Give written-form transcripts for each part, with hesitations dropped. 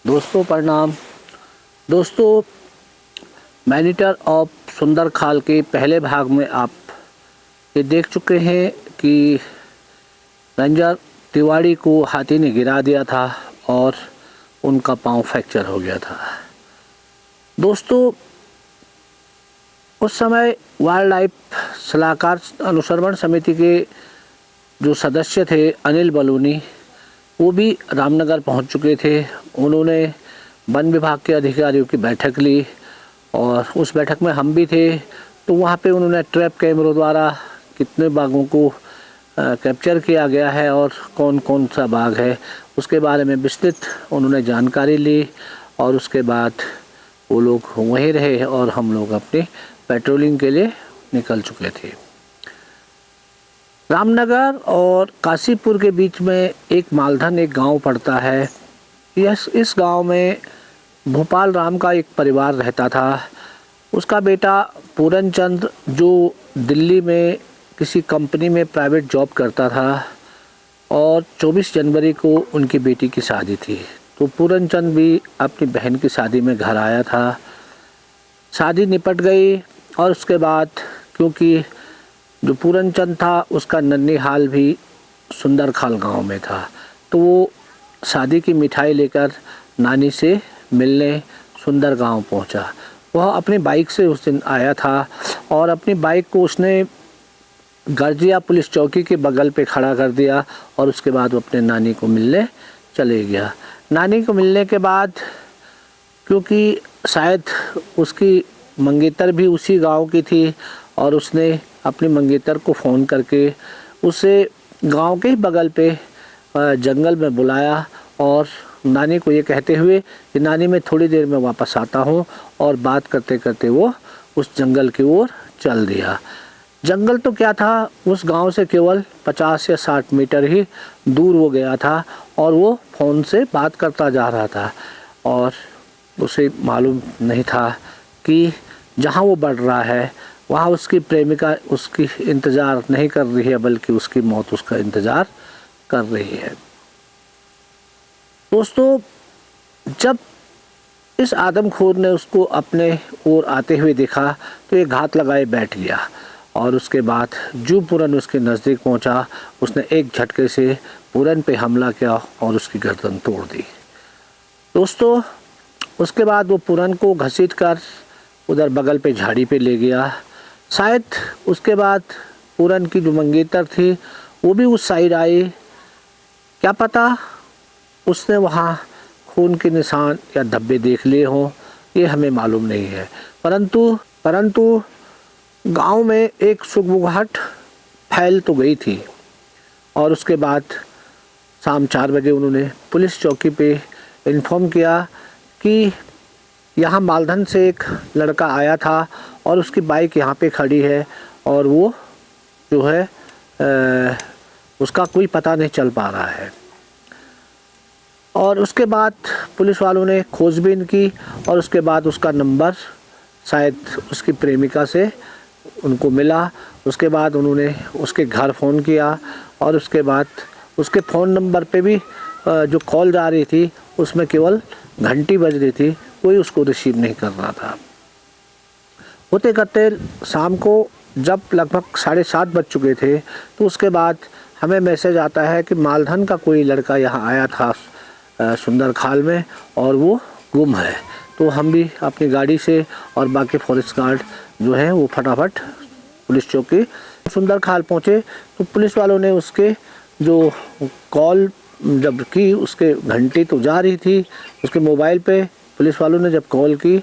दोस्तों प्रणाम। दोस्तों, मैनीटर ऑफ सुंदर खाल के पहले भाग में आप ये देख चुके हैं कि रंजन तिवारी को हाथी ने गिरा दिया था और उनका पांव फ्रैक्चर हो गया था। दोस्तों, उस समय वाइल्ड लाइफ सलाहकार अनुश्रवण समिति के जो सदस्य थे अनिल बलूनी, वो भी रामनगर पहुंच चुके थे। उन्होंने वन विभाग के अधिकारियों की बैठक ली और उस बैठक में हम भी थे। तो वहाँ पे उन्होंने ट्रैप कैमरों द्वारा कितने बाघों को कैप्चर किया गया है और कौन कौन सा बाघ है उसके बारे में विस्तृत उन्होंने जानकारी ली। और उसके बाद वो लोग वहीं रहे और हम लोग अपनी पेट्रोलिंग के लिए निकल चुके थे। रामनगर और काशीपुर के बीच में एक मालधन एक गांव पड़ता है। इस गांव में भोपाल राम का एक परिवार रहता था। उसका बेटा पूरन चंद जो दिल्ली में किसी कंपनी में प्राइवेट जॉब करता था और 24 जनवरी को उनकी बेटी की शादी थी। तो पूरन चंद भी अपनी बहन की शादी में घर आया था। शादी निपट गई और उसके बाद क्योंकि जो पूरन चंद था उसका नन्हीहाल भी सुंदर खाल गाँव में था, तो वो शादी की मिठाई लेकर नानी से मिलने सुंदर गांव पहुंचा। वह अपनी बाइक से उस दिन आया था और अपनी बाइक को उसने गर्जिया पुलिस चौकी के बगल पे खड़ा कर दिया और उसके बाद वो अपने नानी को मिलने चले गया। नानी को मिलने के बाद क्योंकि शायद उसकी मंगेतर भी उसी गांव की थी और उसने अपनी मंगेतर को फ़ोन करके उसे गांव के ही बगल पे जंगल में बुलाया और नानी को ये कहते हुए कि नानी मैं थोड़ी देर में वापस आता हूँ, और बात करते करते वो उस जंगल की ओर चल दिया। जंगल तो क्या था, उस गांव से केवल 50 या 60 मीटर ही दूर वो गया था और वो फ़ोन से बात करता जा रहा था और उसे मालूम नहीं था कि जहाँ वो बढ़ रहा है वहाँ उसकी प्रेमिका उसकी इंतज़ार नहीं कर रही है, बल्कि उसकी मौत उसका इंतज़ार कर रही है। दोस्तों, जब इस आदमखोर ने उसको अपने ओर आते हुए देखा तो ये घात लगाए बैठ गया और उसके बाद जो पूरन उसके नज़दीक पहुंचा, उसने एक झटके से पूरन पे हमला किया और उसकी गर्दन तोड़ दी। दोस्तों, उसके बाद वो पूरन को घसीट कर उधर बगल पे झाड़ी पे ले गया। शायद उसके बाद पूरन की जो मंगेतर थी वो भी उस साइड आई, क्या पता उसने वहाँ खून के निशान या धब्बे देख लिए हों, ये हमें मालूम नहीं है। परंतु गांव में एक सुगबुगाहट फैल तो गई थी और उसके बाद शाम 4 बजे उन्होंने पुलिस चौकी पे इन्फॉर्म किया कि यहाँ मालधन से एक लड़का आया था और उसकी बाइक यहाँ पे खड़ी है और वो जो है उसका कोई पता नहीं चल पा रहा है। और उसके बाद पुलिस वालों ने खोजबीन की और उसके बाद उसका नंबर शायद उसकी प्रेमिका से उनको मिला। उसके बाद उन्होंने उसके घर फ़ोन किया और उसके बाद उसके फ़ोन नंबर पे भी जो कॉल जा रही थी उसमें केवल घंटी बज रही थी, कोई उसको रिसीव नहीं कर रहा था। होते करते शाम को जब लगभग 7:30 बज चुके थे तो उसके बाद हमें मैसेज आता है कि मालधन का कोई लड़का यहाँ आया था सुंदर खाल में और वो गुम है। तो हम भी अपनी गाड़ी से और बाकी फॉरेस्ट गार्ड जो है वो फटाफट पुलिस चौकी सुंदर खाल पहुँचे। तो पुलिस वालों ने उसके जो कॉल जब की उसके घंटी तो जा रही थी, उसके मोबाइल पे पुलिस वालों ने जब कॉल की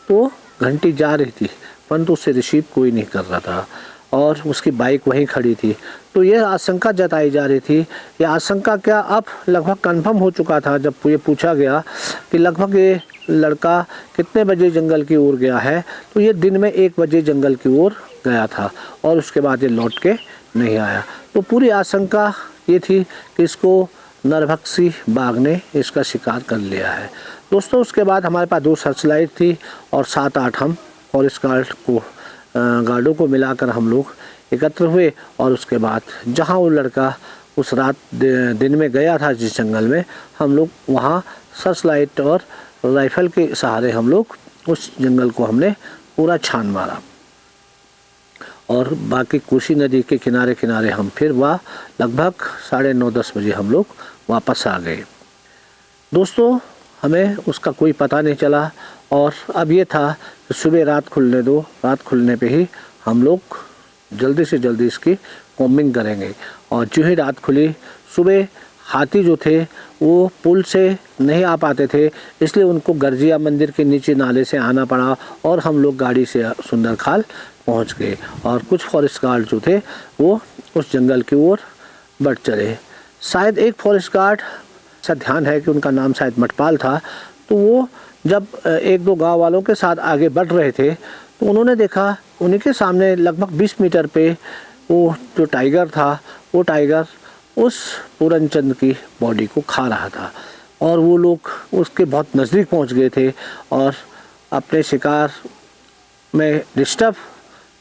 तो घंटी जा रही थी परंतु उससे रिसीव कोई नहीं कर रहा था और उसकी बाइक वहीं खड़ी थी। तो यह आशंका जताई जा रही थी। यह आशंका क्या अब लगभग कंफर्म हो चुका था जब ये पूछा गया कि लगभग ये लड़का कितने बजे जंगल की ओर गया है, तो ये दिन में 1 बजे जंगल की ओर गया था और उसके बाद ये लौट के नहीं आया। तो पूरी आशंका ये थी कि इसको नरभक्षी बाघ ने इसका शिकार कर लिया है। दोस्तों, उसके बाद हमारे पास 2 सर्च लाइट थी और 7-8 हम फॉरेस्ट गार्डों को मिलाकर हम लोग एकत्र हुए और उसके बाद जहां वो लड़का उस रात दिन में गया था जिस जंगल में, हम लोग वहाँ सर्च लाइट और राइफल के सहारे हम लोग उस जंगल को हमने पूरा छान मारा। और बाकी कोसी नदी के किनारे किनारे हम फिर वह लगभग 9:30-10 बजे हम लोग वापस आ गए। दोस्तों, हमें उसका कोई पता नहीं चला और अब ये था कि सुबह रात खुलने दो, रात खुलने पे ही हम लोग जल्दी से जल्दी इसकी कॉम्बिंग करेंगे। और जो ही रात खुली, सुबह हाथी जो थे वो पुल से नहीं आ पाते थे, इसलिए उनको गर्जिया मंदिर के नीचे नाले से आना पड़ा और हम लोग गाड़ी से सुंदरखाल पहुंच गए। और कुछ फॉरेस्ट गार्ड जो थे वो उस जंगल की ओर बढ़ चले। शायद एक फॉरेस्ट गार्ड, ऐसा ध्यान है कि उनका नाम शायद मटपाल था, तो वो जब 1-2 गांव वालों के साथ आगे बढ़ रहे थे तो उन्होंने देखा उन्हीं के सामने लगभग 20 मीटर पे वो जो टाइगर था, वो टाइगर उस पूरनचंद की बॉडी को खा रहा था। और वो लोग उसके बहुत नज़दीक पहुंच गए थे और अपने शिकार में डिस्टर्ब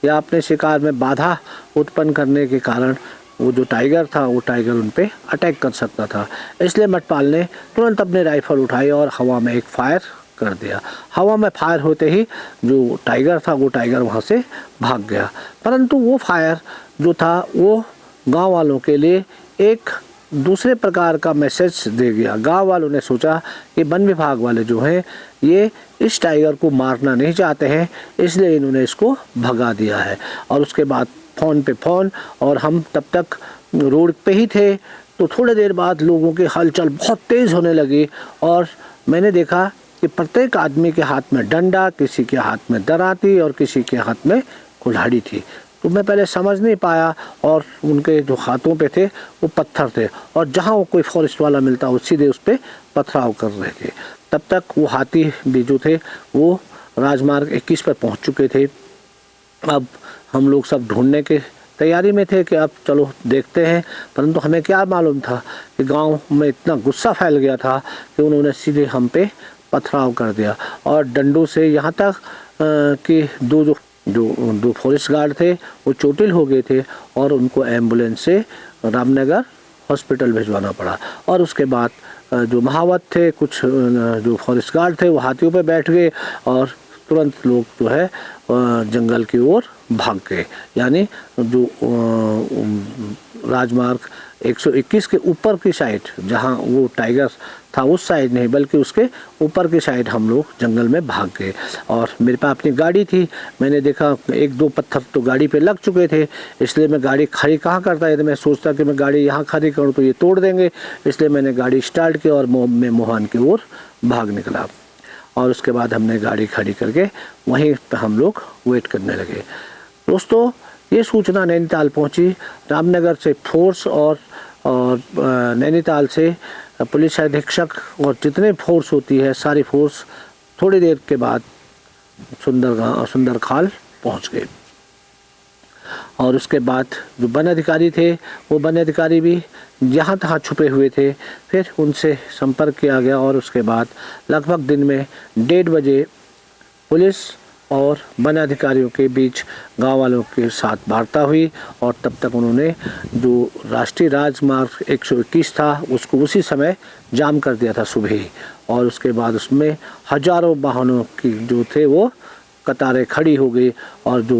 या अपने शिकार में बाधा उत्पन्न करने के कारण वो जो टाइगर था, वो टाइगर उन पे अटैक कर सकता था। इसलिए मटपाल ने तुरंत अपने राइफल उठाई और हवा में एक फायर कर दिया। हवा में फायर होते ही जो टाइगर था वो टाइगर वहाँ से भाग गया। परंतु वो फायर जो था वो गांव वालों के लिए एक दूसरे प्रकार का मैसेज दे गया। गांव वालों ने सोचा कि वन विभाग वाले जो हैं ये इस टाइगर को मारना नहीं चाहते हैं, इसलिए इन्होंने इसको भगा दिया है। और उसके बाद फ़ोन पे फ़ोन, और हम तब तक रोड पे ही थे, तो थोड़ी देर बाद लोगों की हलचल बहुत तेज़ होने लगी और मैंने देखा कि प्रत्येक आदमी के हाथ में डंडा, किसी के हाथ में दराती और किसी के हाथ में कुल्हाड़ी थी। तो मैं पहले समझ नहीं पाया और उनके जो हाथों पे थे वो पत्थर थे और जहाँ वो कोई फॉरेस्ट वाला मिलता वो सीधे उस पर पथराव कर रहे थे। तब तक वो हाथी भी जो थे वो राजमार्ग 21 पर पहुँच चुके थे। अब हम लोग सब ढूंढने के तैयारी में थे कि अब चलो देखते हैं, परंतु हमें क्या मालूम था कि गांव में इतना गुस्सा फैल गया था कि उन्होंने सीधे हम पे पथराव कर दिया और डंडों से, यहाँ तक कि दो फॉरेस्ट गार्ड थे वो चोटिल हो गए थे और उनको एम्बुलेंस से रामनगर हॉस्पिटल भिजवाना पड़ा। और उसके बाद जो महावत थे, कुछ जो फॉरेस्ट गार्ड थे वो हाथियों पे बैठ गए और तुरंत लोग जो है जंगल की ओर भाग गए। यानी जो राजमार्ग 121 के ऊपर की साइड जहां वो टाइगर था उस साइड नहीं बल्कि उसके ऊपर की साइड हम लोग जंगल में भाग गए। और मेरे पास अपनी गाड़ी थी, मैंने देखा 1-2 पत्थर तो गाड़ी पे लग चुके थे, इसलिए मैं गाड़ी खड़ी कहाँ करता है, तो मैं सोचता कि मैं गाड़ी यहाँ खड़ी करूँ तो ये तोड़ देंगे, इसलिए मैंने गाड़ी स्टार्ट की और मैं मोहान की ओर भाग निकला। और उसके बाद हमने गाड़ी खड़ी करके वहीं पर हम लोग वेट करने लगे। दोस्तों, ये सूचना नैनीताल पहुंची। रामनगर से फोर्स और नैनीताल से पुलिस अधीक्षक और जितने फोर्स होती है सारी फोर्स थोड़ी देर के बाद सुंदरखाल पहुंच गए। और उसके बाद जो वन अधिकारी थे वो वन अधिकारी भी जहाँ तहाँ छुपे हुए थे, फिर उनसे संपर्क किया गया और उसके बाद लगभग दिन में 1:30 बजे पुलिस और वन अधिकारियों के बीच गांव वालों के साथ वार्ता हुई और तब तक उन्होंने जो राष्ट्रीय राजमार्ग 121 था उसको उसी समय जाम कर दिया था सुबह ही। और उसके बाद उसमें हजारों वाहनों की जो थे वो कतारें खड़ी हो गई और जो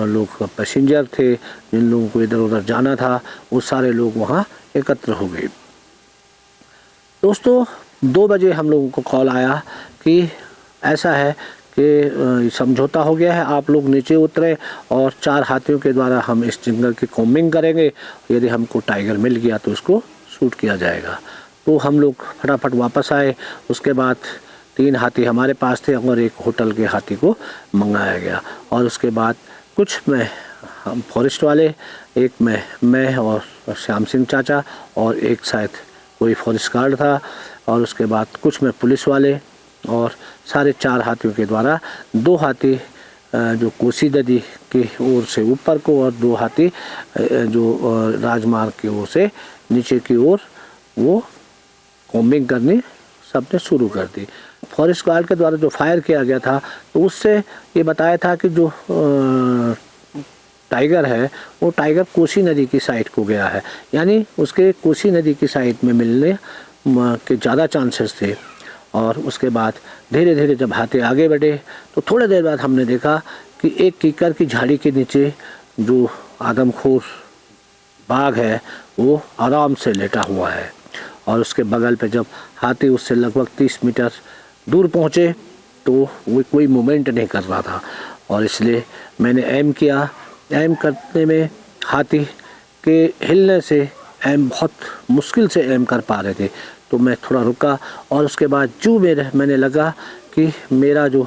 लोग पैसेंजर थे, जिन लोगों को इधर उधर जाना था, वो सारे लोग वहाँ एकत्र हो गए। दोस्तों, 2 बजे हम लोगों को कॉल आया कि ऐसा है कि समझौता हो गया है, आप लोग नीचे उतरे और 4 हाथियों के द्वारा हम इस जंगल की कॉम्बिंग करेंगे, यदि हमको टाइगर मिल गया तो उसको शूट किया जाएगा। तो हम लोग फटाफट वापस आए। उसके बाद 3 हाथी हमारे पास थे और एक होटल के हाथी को मंगाया गया। और उसके बाद कुछ में हम फॉरेस्ट वाले, एक में मैं और श्याम सिंह चाचा और एक शायद कोई फॉरेस्ट गार्ड था, और उसके बाद कुछ में पुलिस वाले, और सारे 4 हाथियों के द्वारा 2 हाथी जो कोसी नदी की ओर से ऊपर को और 2 हाथी जो राजमार्ग की ओर से नीचे की ओर वो कॉम्बिंग करनी सबने शुरू कर दी। फॉरेस्ट गार्ड के द्वारा जो फायर किया गया था तो उससे ये बताया था कि जो टाइगर है वो टाइगर कोसी नदी की साइड को गया है, यानी उसके कोसी नदी की साइड में मिलने के ज़्यादा चांसेस थे। और उसके बाद धीरे धीरे जब हाथी आगे बढ़े तो थोड़ी देर बाद हमने देखा कि एक कीकर की झाड़ी के नीचे जो आदमखोर बाघ है वो आराम से लेटा हुआ है। और उसके बगल पे जब हाथी उससे लगभग 30 मीटर दूर पहुँचे तो वो कोई मूवमेंट नहीं कर रहा था, और इसलिए मैंने एम किया। एम करने में हाथी के हिलने से एम बहुत मुश्किल से एम कर पा रहे थे, तो मैं थोड़ा रुका और उसके बाद जो मैंने लगा कि मेरा जो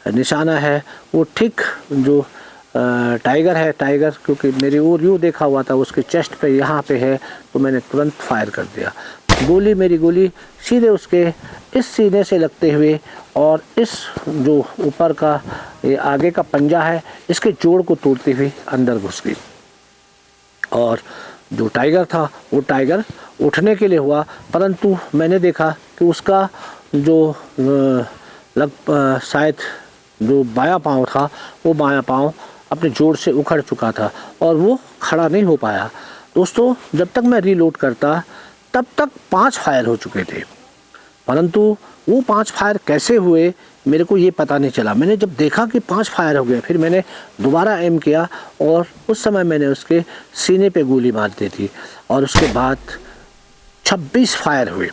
निशाना है वो ठीक जो टाइगर है, टाइगर क्योंकि मेरी ओर यूँ देखा हुआ था, उसके चेस्ट पे यहाँ पे है, तो मैंने तुरंत फायर कर दिया। मेरी गोली सीधे उसके इस सीने से लगते हुए और इस जो ऊपर का ये आगे का पंजा है इसके जोड़ को तोड़ती हुई अंदर घुस गई। और जो टाइगर था वो टाइगर उठने के लिए हुआ, परंतु मैंने देखा कि उसका जो शायद जो बायां पाँव था वो बायां पाँव अपने जोड़ से उखड़ चुका था और वो खड़ा नहीं हो पाया। दोस्तों, जब तक मैं रीलोड करता तब तक 5 फायर हो चुके थे, परंतु वो 5 फायर कैसे हुए मेरे को ये पता नहीं चला। मैंने जब देखा कि 5 फायर हो गए, फिर मैंने दोबारा एम किया और उस समय मैंने उसके सीने पे गोली मार दी थी। और उसके बाद 26 फायर हुए।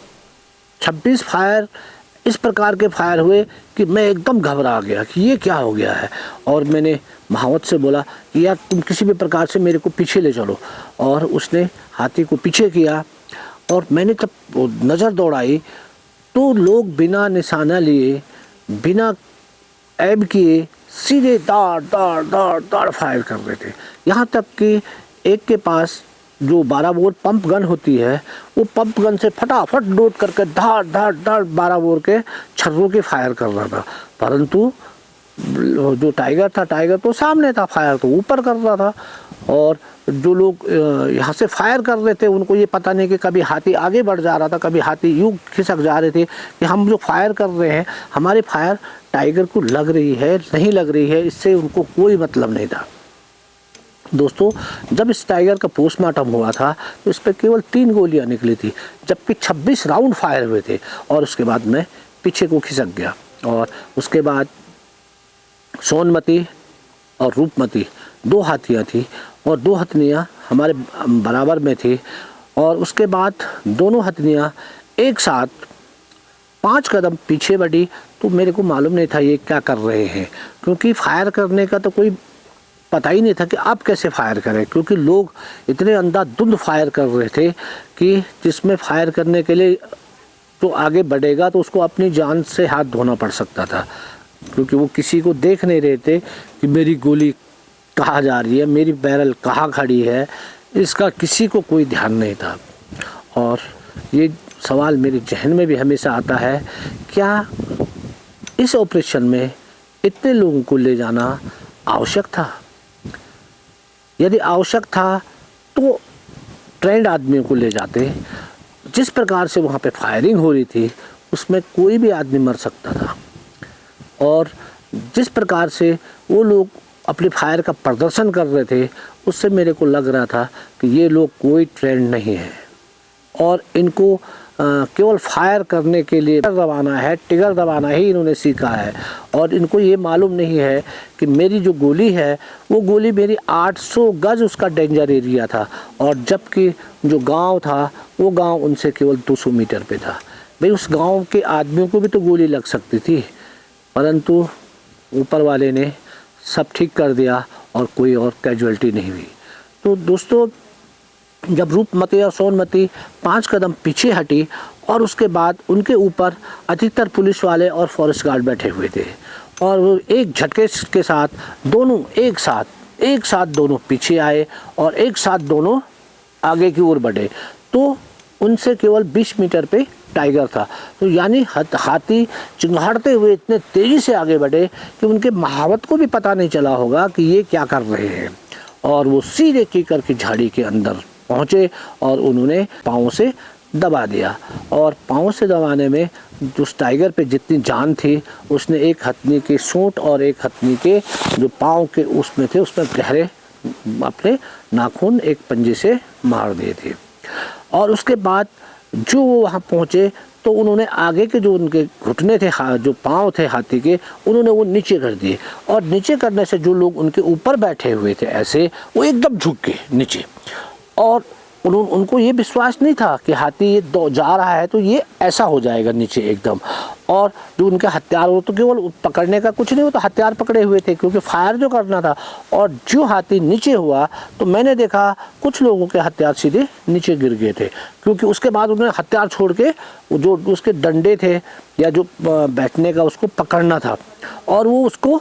26 फायर इस प्रकार के फायर हुए कि मैं एकदम घबरा गया कि ये क्या हो गया है। और मैंने महावत से बोला कि यार तुम किसी भी प्रकार से मेरे को पीछे ले चलो, और उसने हाथी को पीछे किया। और मैंने जब नज़र दौड़ाई तो लोग बिना निशाना लिए, बिना ऐब किए सीधे दाड़ दाड़ दाड़ दाड़ फायर कर रहे थे। यहाँ तक कि एक के पास जो 12 बोर पंप गन होती है वो पंप गन से फटाफट लोड करके धाड़ धाड़ धाड़ 12 बोर के छर्रों के फायर कर रहा था, परंतु जो टाइगर था, टाइगर तो सामने था, फायर तो ऊपर कर रहा था। और जो लोग यहाँ से फायर कर रहे थे उनको ये पता नहीं कि कभी हाथी आगे बढ़ जा रहा था, कभी हाथी यूँ खिसक जा रहे थे कि हम जो फायर कर रहे हैं हमारी फायर टाइगर को लग रही है नहीं लग रही है, इससे उनको कोई मतलब नहीं था। दोस्तों, जब इस टाइगर का पोस्टमार्टम हुआ था तो इस पर केवल 3 गोलियां निकली थी, जबकि 26 राउंड फायर हुए थे। और उसके बाद मैं पीछे को खिसक गया। और उसके बाद सोनमती और रूपमती 2 हाथियाँ थी और 2 हथनियाँ हमारे बराबर में थी। और उसके बाद दोनों हथनियाँ एक साथ 5 कदम पीछे बढ़ी, तो मेरे को मालूम नहीं था ये क्या कर रहे हैं, क्योंकि फायर करने का तो कोई पता ही नहीं था कि आप कैसे फायर करें, क्योंकि लोग इतने अंधाधुंध फायर कर रहे थे कि जिसमें फायर करने के लिए जो आगे बढ़ेगा तो उसको अपनी जान से हाथ धोना पड़ सकता था, क्योंकि वो किसी को देख नहीं रहे थे कि मेरी गोली कहाँ जा रही है, मेरी बैरल कहाँ खड़ी है, इसका किसी को कोई ध्यान नहीं था। और ये सवाल मेरे जहन में भी हमेशा आता है, क्या इस ऑपरेशन में इतने लोगों को ले जाना आवश्यक था? यदि आवश्यक था तो ट्रेंड आदमियों को ले जाते। जिस प्रकार से वहाँ पे फायरिंग हो रही थी उसमें कोई भी आदमी मर सकता था, और जिस प्रकार से वो लोग अपनी फायर का प्रदर्शन कर रहे थे उससे मेरे को लग रहा था कि ये लोग कोई ट्रेंड नहीं है और इनको केवल फायर करने के लिए दबाना है, टिगर दबाना ही इन्होंने सीखा है। और इनको ये मालूम नहीं है कि मेरी जो गोली है वो गोली मेरी 800 गज उसका डेंजर एरिया था, और जबकि जो गांव था वो गांव उनसे केवल 200 मीटर पे था। भाई उस गांव के आदमियों को भी तो गोली लग सकती थी, परंतु ऊपर वाले ने सब ठीक कर दिया और कोई और कैजुअल्टी नहीं हुई। तो दोस्तों, जब रूपमती और सोनमती 5 कदम पीछे हटी और उसके बाद उनके ऊपर अधिकतर पुलिस वाले और फॉरेस्ट गार्ड बैठे हुए थे, और वो एक झटके के साथ दोनों एक साथ दोनों पीछे आए और एक साथ दोनों आगे की ओर बढ़े, तो उनसे केवल 20 मीटर पे टाइगर था। तो यानी हाथी चिंगाड़ते हुए इतने तेज़ी से आगे बढ़े कि उनके महावत को भी पता नहीं चला होगा कि ये क्या कर रहे हैं, और वो सीधे कीकर की झाड़ी के अंदर पहुँचे और उन्होंने पाँव से दबा दिया। और पाँव से दबाने में उस टाइगर पे जितनी जान थी उसने एक हथनी के सूंड और एक हथनी के जो पाँव के उसमें थे उसमें गहरे अपने नाखून एक पंजे से मार दिए थे। और उसके बाद जो वो वहाँ पहुँचे तो उन्होंने आगे के जो उनके घुटने थे, जो पाँव थे हाथी के, उन्होंने वो नीचे कर दिए। और नीचे करने से जो लोग उनके ऊपर बैठे हुए थे ऐसे, वो एकदम झुक गए नीचे। और उनको ये विश्वास नहीं था कि हाथी ये जा रहा है तो ये ऐसा हो जाएगा नीचे एकदम। और जो उनके हथियार, वो तो केवल पकड़ने का कुछ नहीं, वो तो हथियार पकड़े हुए थे क्योंकि फायर जो करना था। और जो हाथी नीचे हुआ तो मैंने देखा कुछ लोगों के हथियार सीधे नीचे गिर गए थे, क्योंकि उसके बाद उन्होंने हथियार छोड़ के जो उसके डंडे थे या जो बैठने का उसको पकड़ना था, और वो उसको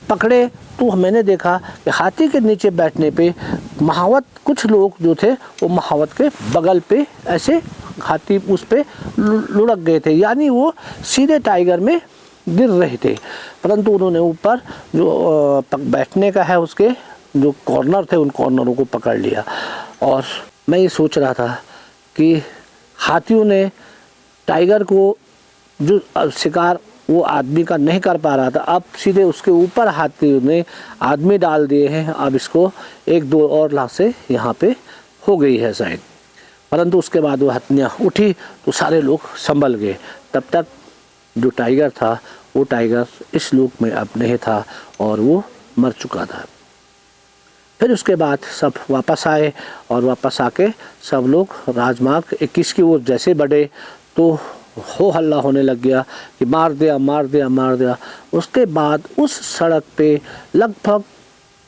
पकड़े। तो मैंने देखा कि हाथी के नीचे बैठने पे महावत कुछ लोग जो थे वो महावत के बगल पे ऐसे हाथी उस पे लुढ़क गए थे, यानी वो सीधे टाइगर में गिर रहे थे। परंतु उन्होंने ऊपर जो बैठने का है उसके जो कॉर्नर थे उन कॉर्नरों को पकड़ लिया। और मैं ये सोच रहा था कि हाथियों ने टाइगर को जो शिकार वो आदमी का नहीं कर पा रहा था, अब सीधे उसके ऊपर हाथियों ने आदमी डाल दिए हैं। अब इसको 1-2 और लाशें यहाँ पे हो गई है शायद। परंतु उसके बाद वो हत्या उठी तो सारे लोग संभल गए। तब तक जो टाइगर था वो टाइगर इस लोक में अब नहीं था और वो मर चुका था। फिर उसके बाद सब वापस आए और वापस आके सब लोग राजमार्ग 21 की ओर जैसे बढ़े तो हो हल्ला होने लग गया कि मार दिया मार दिया मार दिया। उसके बाद उस सड़क पे लगभग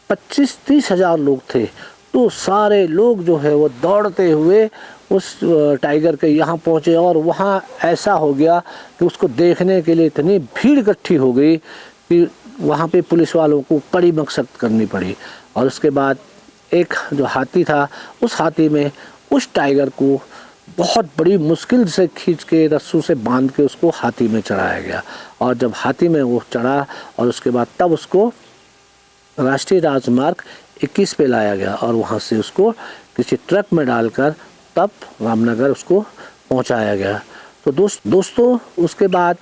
25-30 हज़ार लोग थे। तो सारे लोग जो है वो दौड़ते हुए उस टाइगर के यहाँ पहुँचे और वहाँ ऐसा हो गया कि उसको देखने के लिए इतनी भीड़ इकट्ठी हो गई कि वहाँ पे पुलिस वालों को कड़ी मशक्कत करनी पड़ी। और उसके बाद एक जो हाथी था उस हाथी में उस टाइगर को बहुत बड़ी मुश्किल से खींच के रस्सों से बांध के उसको हाथी में चढ़ाया गया। और जब हाथी में वो चढ़ा और उसके बाद तब उसको राष्ट्रीय राजमार्ग 21 पे लाया गया और वहाँ से उसको किसी ट्रक में डालकर तब रामनगर उसको पहुँचाया गया। तो दोस्तों उसके बाद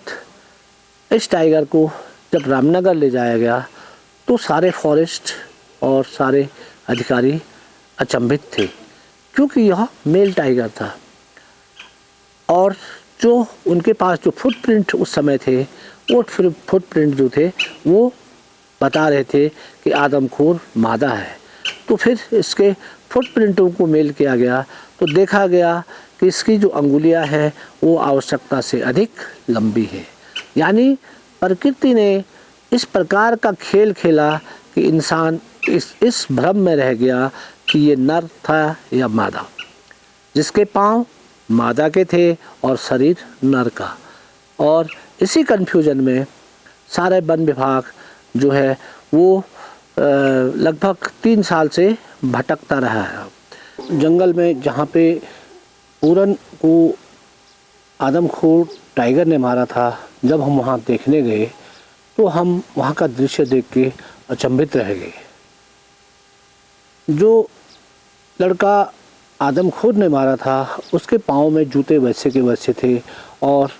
इस टाइगर को जब रामनगर ले जाया गया तो सारे फॉरेस्ट और सारे अधिकारी अचंभित थे, क्योंकि यह मेल टाइगर था। और जो उनके पास जो फुटप्रिंट उस समय थे वो फुटप्रिंट जो थे वो बता रहे थे कि आदमखोर मादा है। तो फिर इसके फुटप्रिंटों को मेल किया गया तो देखा गया कि इसकी जो अंगुलियां हैं वो आवश्यकता से अधिक लंबी है। यानी प्रकृति ने इस प्रकार का खेल खेला कि इंसान इस भ्रम में रह गया कि ये नर था या मादा, जिसके पाँव मादा के थे और शरीर नर का। और इसी कन्फ्यूजन में सारे वन विभाग जो है वो लगभग 3 साल से भटकता रहा है जंगल में। जहाँ पे पूरन को आदमखोर टाइगर ने मारा था, जब हम वहाँ देखने गए तो हम वहाँ का दृश्य देख के अचंभित रह गए। जो लड़का आदमखोर ने मारा था उसके पाँव में जूते वैसे के वैसे थे और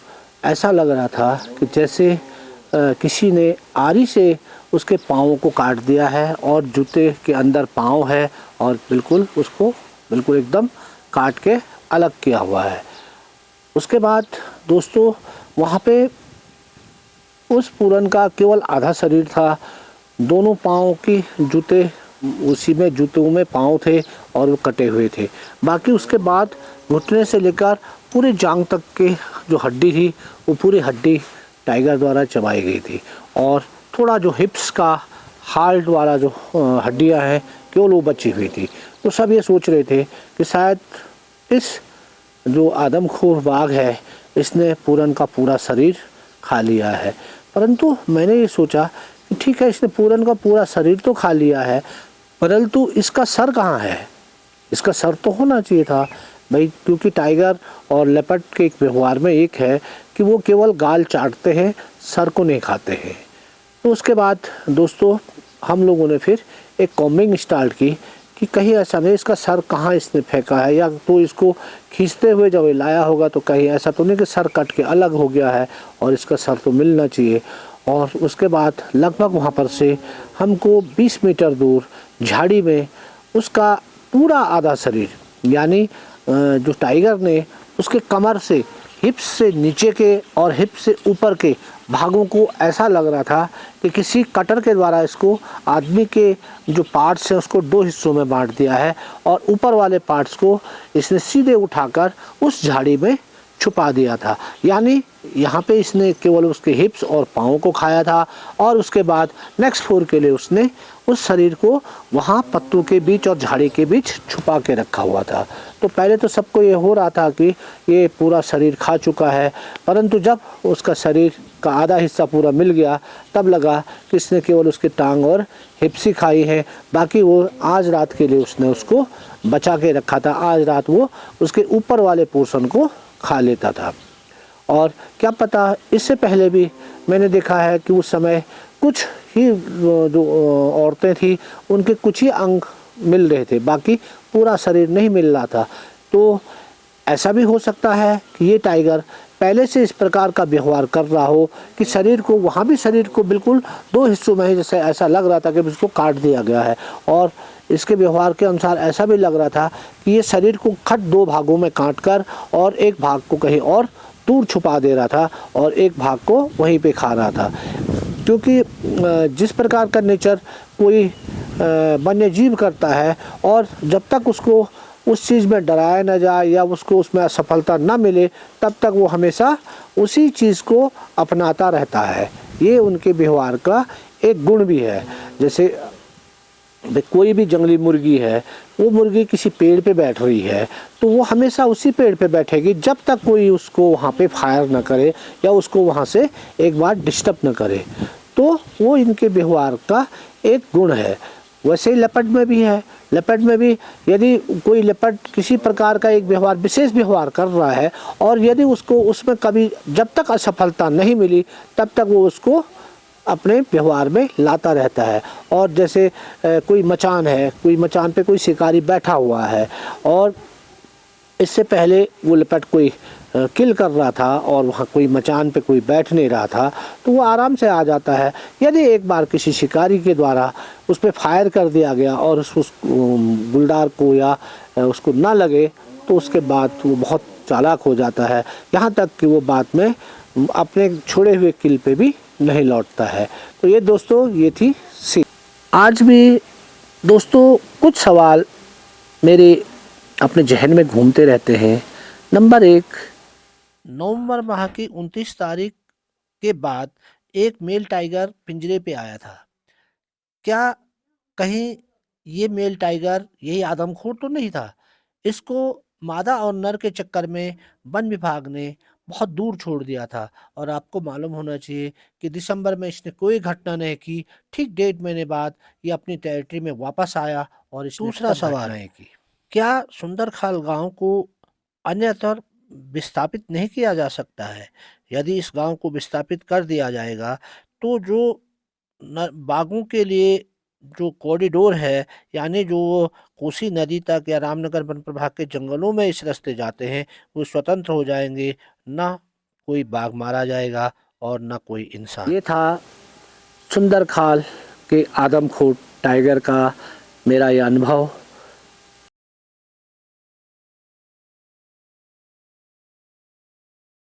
ऐसा लग रहा था कि जैसे किसी ने आरी से उसके पाँव को काट दिया है और जूते के अंदर पाँव है और बिल्कुल उसको बिल्कुल एकदम काट के अलग किया हुआ है। उसके बाद दोस्तों वहाँ पे उस पूरन का केवल आधा शरीर था, दोनों पाँव की जूते उसी में जूतों में पाँव थे और वो कटे हुए थे। बाकी उसके बाद घुटने से लेकर पूरे जांग तक के जो हड्डी थी वो पूरी हड्डी टाइगर द्वारा चबाई गई थी। और थोड़ा जो हिप्स का हार्ट वाला जो हड्डियां हैं केवल वो बची हुई थी। तो सब ये सोच रहे थे कि शायद इस जो आदमखोर बाघ है इसने पूरन का पूरा शरीर खा लिया है। परंतु मैंने ये सोचा कि ठीक है, इसने पूरन का पूरा शरीर तो खा लिया है, परंतु इसका सर कहाँ है? इसका सर तो होना चाहिए था भाई, क्योंकि टाइगर और लेपर्ड के एक व्यवहार में एक है कि वो केवल गाल चाटते हैं, सर को नहीं खाते हैं। तो उसके बाद दोस्तों हम लोगों ने फिर एक कॉम्बिंग स्टार्ट की कि कहीं ऐसा नहीं इसका सर कहाँ इसने फेंका है, या तो इसको खींचते हुए जब लाया होगा तो कहीं ऐसा तो नहीं कि सर कट के अलग हो गया है और इसका सर तो मिलना चाहिए। और उसके बाद लगभग वहाँ पर से हमको 20 मीटर दूर झाड़ी में उसका पूरा आधा शरीर यानी जो टाइगर ने उसके कमर से, हिप्स से नीचे के और हिप से ऊपर के भागों को ऐसा लग रहा था कि किसी कटर के द्वारा इसको आदमी के जो पार्ट्स हैं उसको दो हिस्सों में बांट दिया है और ऊपर वाले पार्ट्स को इसने सीधे उठाकर उस झाड़ी में छुपा दिया था। यानी यहाँ पे इसने केवल उसके हिप्स और पाँव को खाया था और उसके बाद नेक्स्ट फ्लोर के लिए उसने उस शरीर को वहाँ पत्तों के बीच और झाड़ी के बीच छुपा के रखा हुआ था। तो पहले तो सबको ये हो रहा था कि ये पूरा शरीर खा चुका है, परंतु जब उसका शरीर का आधा हिस्सा पूरा मिल गया तब लगा कि इसने केवल उसकी टांग और हिप्स ही खाई है, बाकी वो आज रात के लिए उसने उसको बचा के रखा था। आज रात वो उसके ऊपर वाले पोर्शन को खा लेता था। और क्या पता, इससे पहले भी मैंने देखा है कि उस समय कुछ ही जो औरतें थी उनके कुछ ही अंग मिल रहे थे, बाकी पूरा शरीर नहीं मिल रहा था। तो ऐसा भी हो सकता है कि ये टाइगर पहले से इस प्रकार का व्यवहार कर रहा हो कि शरीर को, वहाँ भी शरीर को बिल्कुल दो हिस्सों में ही जैसे ऐसा लग रहा था कि इसको काट दिया गया है। और इसके व्यवहार के अनुसार ऐसा भी लग रहा था कि ये शरीर को खट दो भागों में काट कर और एक भाग को कहीं और दूर छुपा दे रहा था और एक भाग को वहीं पे खा रहा था। क्योंकि जिस प्रकार का नेचर कोई वन्य जीव करता है और जब तक उसको उस चीज़ में डराया न जाए या उसको उसमें असफलता न मिले तब तक वो हमेशा उसी चीज़ को अपनाता रहता है। ये उनके व्यवहार का एक गुण भी है। जैसे कोई भी जंगली मुर्गी है, वो मुर्गी किसी पेड़ पे बैठ रही है तो वो हमेशा उसी पेड़ पे बैठेगी जब तक कोई उसको वहाँ पे फायर न करे या उसको वहाँ से एक बार डिस्टर्ब न करे। तो वो इनके व्यवहार का एक गुण है। वैसे ही लेपर्ड में भी है। लेपर्ड में भी यदि कोई लेपर्ड किसी प्रकार का एक व्यवहार, विशेष व्यवहार कर रहा है और यदि उसको उसमें कभी जब तक असफलता नहीं मिली तब तक वो उसको अपने व्यवहार में लाता रहता है। और जैसे कोई मचान है, कोई मचान पे कोई शिकारी बैठा हुआ है और इससे पहले वो लेपर्ड कोई किल कर रहा था और वहाँ कोई मचान पे कोई बैठ नहीं रहा था तो वो आराम से आ जाता है। यदि एक बार किसी शिकारी के द्वारा उस पर फायर कर दिया गया और उस बुलडार को या उसको ना लगे तो उसके बाद वो बहुत चालाक हो जाता है, यहाँ तक कि वो बाद में अपने छोड़े हुए किल पे भी नहीं लौटता है। तो ये दोस्तों, ये थी सीख। आज भी दोस्तों कुछ सवाल मेरे अपने जहन में घूमते रहते हैं। नंबर 1, नवंबर माह की 29 तारीख के बाद एक मेल टाइगर पिंजरे पे आया था। क्या कहीं ये मेल टाइगर यही आदमखोर तो नहीं था? इसको मादा और नर के चक्कर में वन विभाग ने बहुत दूर छोड़ दिया था और आपको मालूम होना चाहिए कि दिसंबर में इसने कोई घटना नहीं की। ठीक 1.5 महीने बाद ये अपनी टेरिटरी में वापस आया और इसने दूसरा सवाल घटनाएं की। क्या सुंदरखाल गांव को अन्यतर विस्थापित नहीं किया जा सकता है? यदि इस गांव को विस्थापित कर दिया जाएगा तो जो बाघों के लिए जो कॉरिडोर है, यानी जो कोसी नदी तक या रामनगर वन प्रभाग के जंगलों में इस रास्ते जाते हैं, वो स्वतंत्र हो जाएंगे। ना कोई बाघ मारा जाएगा और ना कोई इंसान। ये था सुंदरखाल के आदमखोर टाइगर का मेरा ये अनुभव।